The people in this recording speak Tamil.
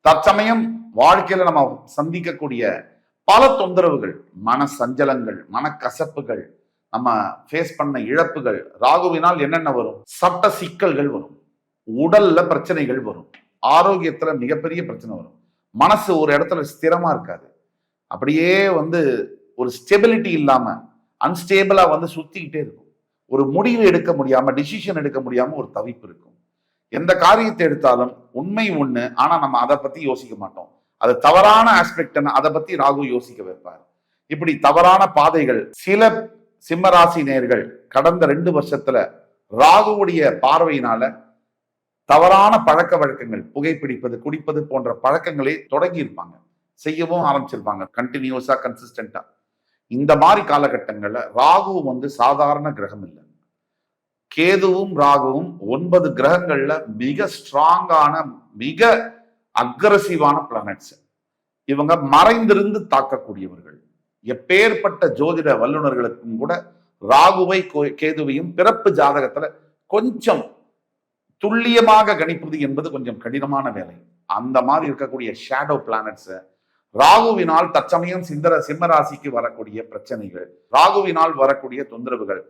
தற்சமயம் வாழ்க்கையில நம்ம சந்திக்கக்கூடிய பல தொந்தரவுகள், மன சஞ்சலங்கள், மனக்கசப்புகள், நம்ம ஃபேஸ் பண்ண இழப்புகள், ராகுவினால் என்னென்ன வரும்? சட்ட சிக்கல்கள் வரும், உடல்ல பிரச்சனைகள் வரும், ஆரோக்கியத்துல மிகப்பெரிய பிரச்சனை வரும், மனசு ஒரு இடத்துல ஸ்திரமா இருக்காது, அப்படியே ஒரு ஸ்டெபிலிட்டி இல்லாம அன்ஸ்டேபிளா சுத்திக்கிட்டே இருக்கும், ஒரு முடிவு எடுக்க முடியாம, டிசிஷன் எடுக்க முடியாம ஒரு தவிப்பு இருக்கும். எந்த காரியத்தை எடுத்தாலும் உண்மை ஒண்ணு, ஆனா நம்ம அதை பத்தி யோசிக்க மாட்டோம். அது தவறான ஆஸ்பெக்ட், அதை பத்தி ராகு யோசிக்க வைப்பார். இப்படி தவறான பாதைகள் சில சிம்மராசி நேயர்கள் கடந்த 2 வருஷத்துல ராகுவுடைய பார்வையினால தவறான பழக்க வழக்கங்கள், புகைப்பிடிப்பது, குடிப்பது போன்ற பழக்கங்களை தொடங்கி இருப்பாங்க, செய்யவும் ஆரம்பிச்சிருப்பாங்க கண்டினியூஸா, கன்சிஸ்டன்டா. இந்த மாதிரி காலகட்டங்கள்ல ராகு சாதாரண கிரகம் இல்லை. கேதுவும் ராகுவும் 9 கிரகங்கள்ல மிக ஸ்ட்ராங்கான, மிக அக்ரசிவான பிளானட்ஸ். இவங்க மறைந்திருந்து தாக்கக்கூடியவர்கள். எப்பேற்பட்ட ஜோதிட வல்லுநர்களுக்கும் கூட ராகுவை கேதுவையும் பிறப்பு ஜாதகத்துல கொஞ்சம் துல்லியமாக கணிப்பது என்பது கொஞ்சம் கடினமான வேலை. அந்த மாதிரி இருக்கக்கூடிய ஷேடோ பிளானட்ஸ் ராகுவினால் தற்சமயம் சிம்மராசிக்கு வரக்கூடிய பிரச்சனைகள், ராகுவினால் வரக்கூடிய தொந்தரவுகள்